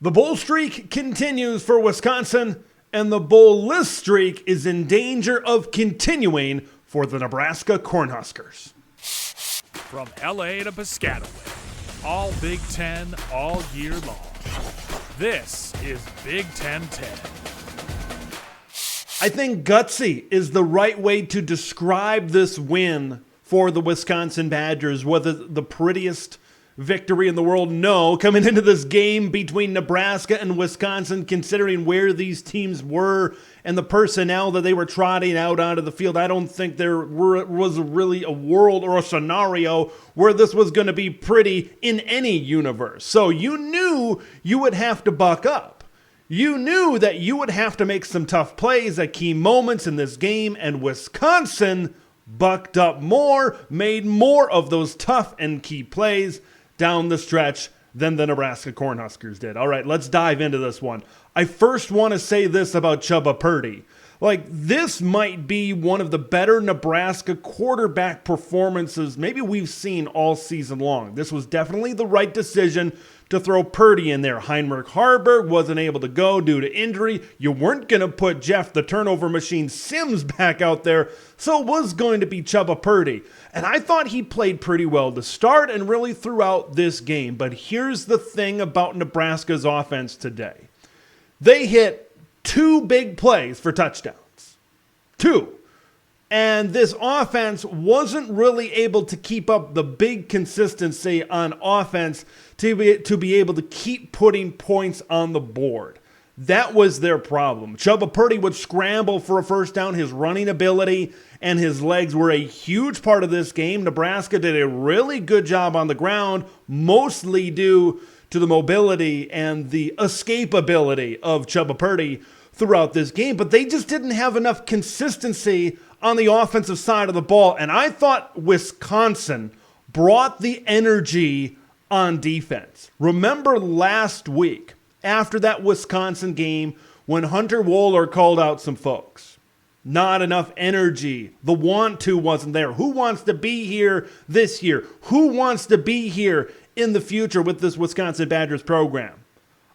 The bowl streak continues for Wisconsin, and the bowl-less streak is in danger of continuing for the Nebraska Cornhuskers. From LA to Piscataway, all Big Ten all year long. This is Big Ten 10. I think gutsy is the right way to describe this win for the Wisconsin Badgers. Whether the prettiest victory in the world, no. Coming into this game between Nebraska and Wisconsin, considering where these teams were and the personnel that they were trotting out onto the field, I don't think there was really a world or a scenario where this was going to be pretty in any universe. So you knew you would have to buck up. You knew that you would have to make some tough plays at key moments in this game, and Wisconsin bucked up more, made more of those tough and key plays down the stretch than the Nebraska Cornhuskers did. All right, let's dive into this one. I first want to say this about Chubba Purdy. This might be one of the better Nebraska quarterback performances maybe we've seen all season long. This was definitely the right decision to throw Purdy in there. Heinrich Haarberg wasn't able to go due to injury. You weren't going to put Jeff the turnover machine Sims back out there, so it was going to be Chubba Purdy. And I thought he played pretty well to start and really throughout this game. But here's the thing about Nebraska's offense today. They hit 2 big plays for touchdowns. 2. And this offense wasn't really able to keep up the big consistency on offense to be able to keep putting points on the board. That was their problem. Chubba Purdy would scramble for a first down. His running ability and his legs were a huge part of this game. Nebraska did a really good job on the ground, mostly due to the mobility and the escapability of Chubba Purdy throughout this game. But they just didn't have enough consistency on the offensive side of the ball. And I thought Wisconsin brought the energy on defense. Remember last week, after that Wisconsin game, when Hunter Wohler called out some folks. Not enough energy. The want to wasn't there. Who wants to be here this year? Who wants to be here in the future with this Wisconsin Badgers program?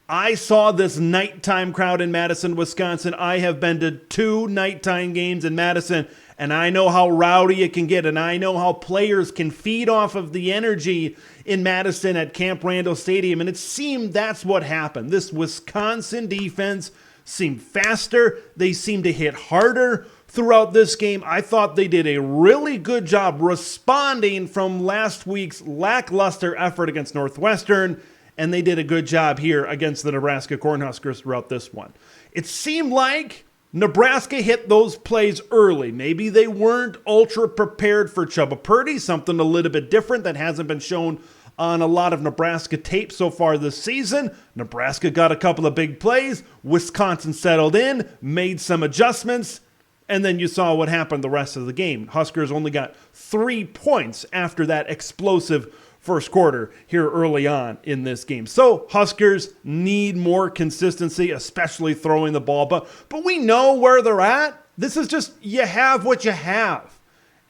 I saw this nighttime crowd in Madison, Wisconsin. I have been to 2 nighttime games in Madison, and I know how rowdy it can get, and I know how players can feed off of the energy in Madison at Camp Randall Stadium, and it seemed that's what happened. This Wisconsin defense seemed faster. They seemed to hit harder throughout this game. I thought they did a really good job responding from last week's lackluster effort against Northwestern, and they did a good job here against the Nebraska Cornhuskers throughout this one. It seemed like Nebraska hit those plays early. Maybe they weren't ultra prepared for Chubba Purdy, something a little bit different that hasn't been shown on a lot of Nebraska tape so far this season. Nebraska got a couple of big plays. Wisconsin settled in, made some adjustments, and then you saw what happened the rest of the game. Huskers only got 3 points after that explosive first quarter here early on in this game. So Huskers need more consistency, especially throwing the ball. But we know where they're at. This is just, you have what you have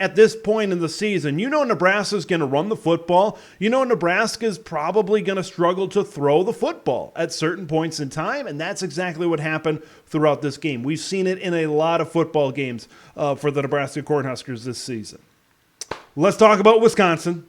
at this point in the season. You know Nebraska's going to run the football. You know Nebraska's probably going to struggle to throw the football at certain points in time, and that's exactly what happened throughout this game. We've seen it in a lot of football games for the Nebraska Cornhuskers this season. Let's talk about Wisconsin.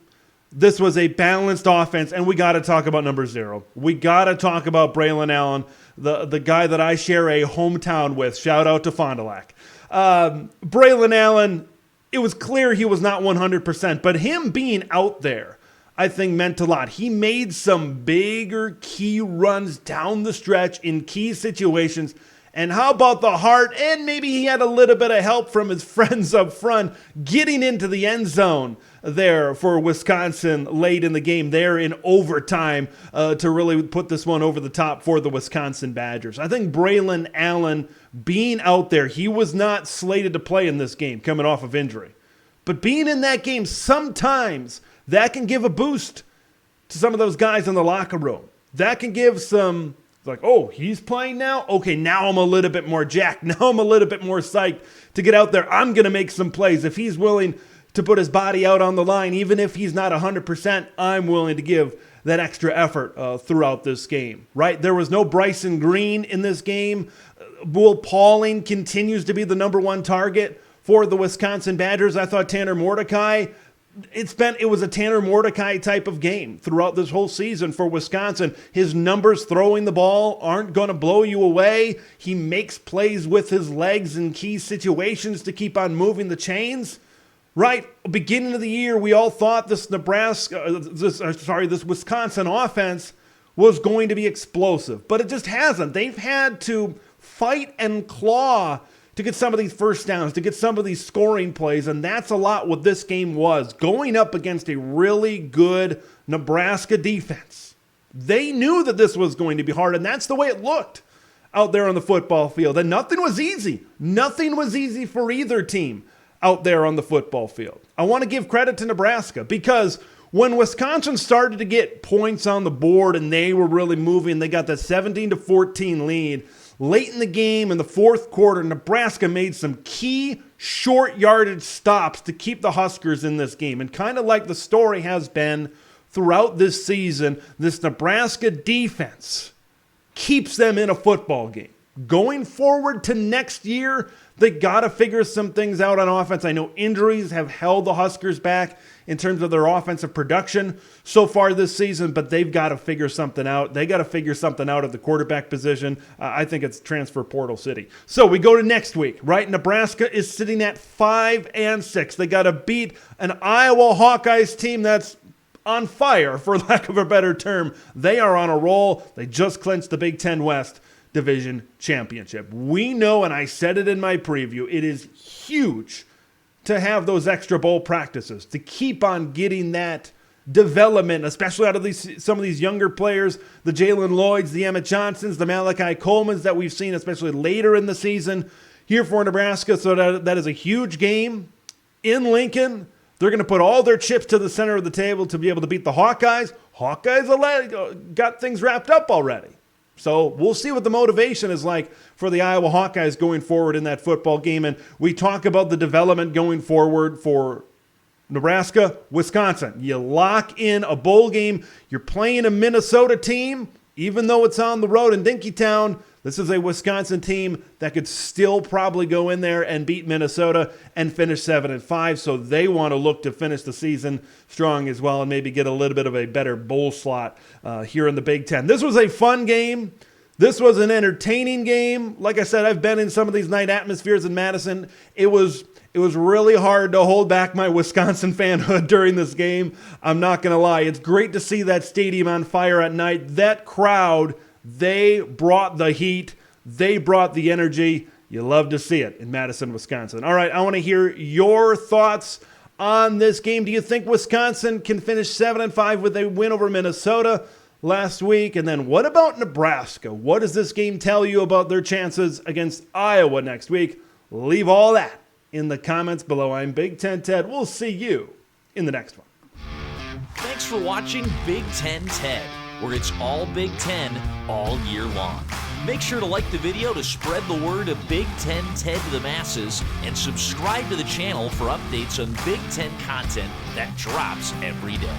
This was a balanced offense, and we got to talk about number 0. We got to talk about Braylon Allen, the guy that I share a hometown with. Shout out to Fond du Lac. Braylon Allen, it was clear he was not 100%, but him being out there, I think, meant a lot. He made some bigger key runs down the stretch in key situations. And how about the heart? And maybe he had a little bit of help from his friends up front getting into the end zone there for Wisconsin late in the game there in overtime to really put this one over the top for the Wisconsin Badgers. I think Braylon Allen being out there, he was not slated to play in this game coming off of injury. But being in that game, sometimes that can give a boost to some of those guys in the locker room. That can give some, like, oh, he's playing now? Okay, now I'm a little bit more jacked. Now I'm a little bit more psyched to get out there. I'm going to make some plays. If he's willing to put his body out on the line, even if he's not 100%, I'm willing to give that extra effort throughout this game, right? There was no Bryson Green in this game. Will Pauling continues to be the number one target for the Wisconsin Badgers. I thought Tanner Mordecai, it was a Tanner Mordecai type of game throughout this whole season for Wisconsin. His numbers throwing the ball aren't going to blow you away. He makes plays with his legs in key situations to keep on moving the chains. Right, beginning of the year, we all thought this Wisconsin offense was going to be explosive, but it just hasn't. They've had to fight and claw to get some of these first downs, to get some of these scoring plays, and that's a lot what this game was, going up against a really good Nebraska defense. They knew that this was going to be hard, and that's the way it looked out there on the football field, and nothing was easy. Nothing was easy for either team out there on the football field. I want to give credit to Nebraska because when Wisconsin started to get points on the board and they were really moving, they got that 17-14 lead. Late in the game, in the fourth quarter, Nebraska made some key short yardage stops to keep the Huskers in this game. And kind of like the story has been throughout this season, this Nebraska defense keeps them in a football game. Going forward to next year, they got to figure some things out on offense. I know injuries have held the Huskers back in terms of their offensive production so far this season, but they've got to figure something out. They got to figure something out at the quarterback position. I think it's transfer portal city. So we go to next week, right? Nebraska is sitting at 5-6. They got to beat an Iowa Hawkeyes team that's on fire, for lack of a better term. They are on a roll. They just clinched the Big Ten West Division Championship. We know, and I said it in my preview, it is huge to have those extra bowl practices, to keep on getting that development, especially out of some of these younger players, the Jalen Lloyds, the Emmett Johnsons, the Malachi Colemans that we've seen, especially later in the season here for Nebraska. So that is a huge game in Lincoln. They're going to put all their chips to the center of the table to be able to beat the Hawkeyes. Hawkeyes got things wrapped up already. So we'll see what the motivation is like for the Iowa Hawkeyes going forward in that football game. And we talk about the development going forward for Nebraska, Wisconsin. You lock in a bowl game. You're playing a Minnesota team, even though it's on the road in Dinkytown. This is a Wisconsin team that could still probably go in there and beat Minnesota and finish 7-5. So they want to look to finish the season strong as well and maybe get a little bit of a better bowl slot here in the Big Ten. This was a fun game. This was an entertaining game. Like I said, I've been in some of these night atmospheres in Madison. It was really hard to hold back my Wisconsin fanhood during this game. I'm not going to lie. It's great to see that stadium on fire at night. That crowd, they brought the heat. They brought the energy. You love to see it in Madison, Wisconsin. All right, I want to hear your thoughts on this game. Do you think Wisconsin can finish 7-5 with a win over Minnesota last week? And then what about Nebraska? What does this game tell you about their chances against Iowa next week? Leave all that in the comments below. I'm Big Ten Ted. We'll see you in the next one. Thanks for watching Big Ten Ted, where it's all Big Ten all year long. Make sure to like the video to spread the word of Big Ten Ted to the masses, and subscribe to the channel for updates on Big Ten content that drops every day.